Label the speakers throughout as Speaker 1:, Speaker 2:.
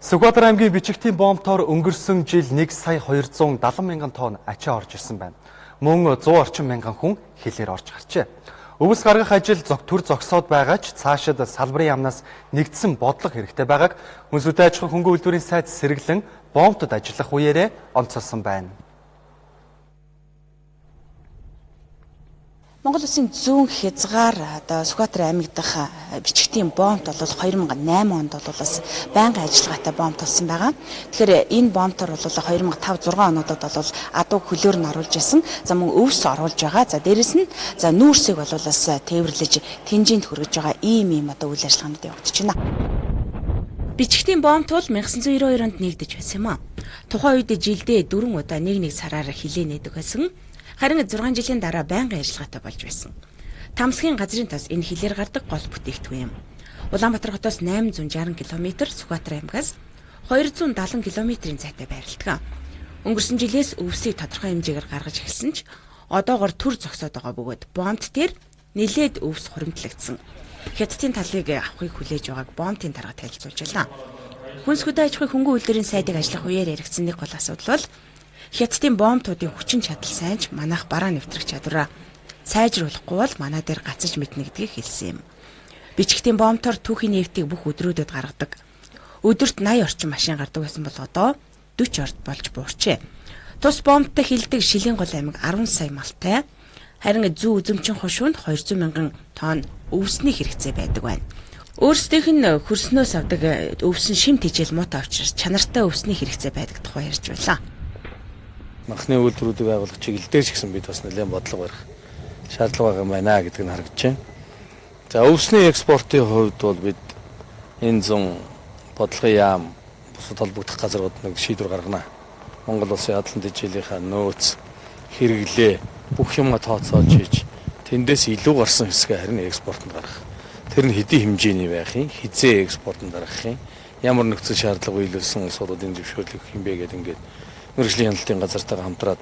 Speaker 1: Сүхбаатар аймгийн Бичигтийн бомбтоор өнгөрсөн жил 1,270,000 мянган тонн ачаа орж ирсэн байна. Мөн 100 орчим мянган хүн хилээр орж гарчээ. Өвс гаргах ажил төр зогсоод байгаа ч цаашид салбарын яамнаас нэгдсэн бодлого хэрэгтэй байгааг Хүнсүдэ аж ахуйн хөнгөн үйлдвэрийн сайд сэргэлэн бомбтод ажиллах үеэрээ онцолсон байна.
Speaker 2: Монгол Улсын зүүн хязгаар Сүхбаатар аймаг дахь Бичигтийн бомбт бол 2008 онд бол бас байнгын ажиллагаатай бомб тулсан байгаа. Тэгэхээр энэ бомбтор бол 2005-6 онуудад бол адуу хөлөөр нь оруулж исэн. За мөн өвс оруулж байгаа. За дээрэс нь нүүрсийг бол бас тээвэрлэж тэнжинд хүргэж байгаа ийм үйл ажиллагаанууд явагдаж байна. Бичигтийн бомб тул 1992 онд нэгдэж байсан юм а. Тухайн үед жилдээ 4 удаа нэг сараар хилээ нээдэг байсан. Харин 6 жилийн дараа байнгын ажиллагаатай болж байсан. Тамсгийн газрын тас энэ хилээр гардаг гол бүтээгдэхүүн юм. Улаанбаатар хотоос 860 км, Сүхбаатар аймгаас 270 км-ийн зайтай байрладаг. Өнгөрсөн жилээс өвсийг тодорхой хэмжээгээр гаргаж эхэлсэн ч одоогоор төр зогсоод байгаа бөгөөд бомбт дээр нэлээд өвс хуримтлагдсан. Хятадын талыг авахыг хүлээж байгааг бомбтын дарга танилцуулж байна. Хүнсүдэ аж ахуйн хөнгөн үйлдвэрийн сайдыг ажиллах үеэр яригдсан нэг гол асуудал бол Хятадын бомбтуудын хүчин чадал сайн ч манайх бараа нэвтрэх чадвараа сайжруулахгүй бол манай дээр гацаж мэднэ гэдгийг хэлсэн юм. Бичигтийн бомбтоор түүхийн нефтийг бүх өдрүүдэд гаргадаг. Өдөрт 80 орчим машин гардаг байсан бол одоо 40 орд болж буурчээ. Тус бомбтой хилдэг Шилийн гол аймаг 10 сая малтай. Харин зүү үзэмчин хошуунд 200 мянган тонн өвсний хэрэгцээ байдаг байна. Өөрсдийнх нь хөрснөөс авдаг өвсөн шим тэжээл муутай учраас чанартай өвсний хэрэгцээ байдаг тухай ярьж байлаа.
Speaker 3: Анхны үйлдвэрүүдийг байгуулах чиглэлээр ч гэсэн бид бас нэлээд бодлого барих шаардлага байгаа юм байна гэдгийг харагдаж байна. За өвсний экспортын хувьд бол бид энэ зүүн бодлогын яам бусад холбогдох газрууд нэг шийдвэр гаргана. Монгол улсын хадгалан тэжээлийнхаа нөөц хэрэглээ бүх юмаа тооцоолж хийж тэндээс илүү гарсан хэсгээ харин экспортод гаргах. Тэр нь хэдийн хэмжээний байх юм, хизээ экспортод гаргах юм, ямар нөхцөл шаардлага биелүүлсэн улсуудын зөвшөөрлөх юм бэ гэдэг ингээд мэргэжлийн хяналтын газартайгаа хамтраад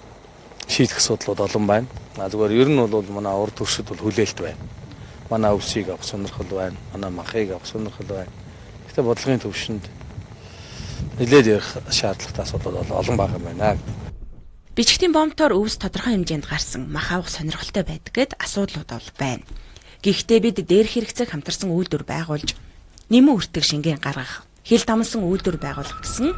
Speaker 3: шийдэх асуудлууд олон байна. Зүгээр ер нь бол манай урд төршид бол хүлээлт байна. Манай өвсийг авах сонирхол байна. Манай махыг авах сонирхол байна. Гэхдээ бодлогын төвшөнд нэлээд ярих шаардлагатай асуудлууд олон байгаа юм байна.
Speaker 2: Бичигтийн бомбтоор өвс тодорхой хэмжээнд гарсан мах авах сонирхолтой байдаг гэд асуудлууд бол байна. Гэхдээ бид дээрх хэрэгцээг хамтарсан үйлдвэр байгуулж нэмэн үртэг шингэн гаргах, хил дамсан үйлдвэр байгуулах гэсэн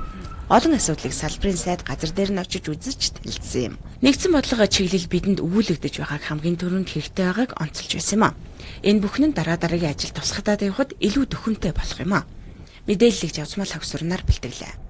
Speaker 2: олон асуудлыг салбарын сайд газар дээр нь очиж үзэж танилцсан юм. Нэгдсэн бодлого чиглэл бидэнд өгүүлэгдэж байгааг хамгийн түрүүнд хэрэгтэй байгааг онцолж байсан юм а. Энэ бүхэн нь дараагийн ажил тусгатаад явахад илүү дөхөнтэй болох юм а. Мэдээллийг Завсмал хавсурнаар бэлтгэлээ.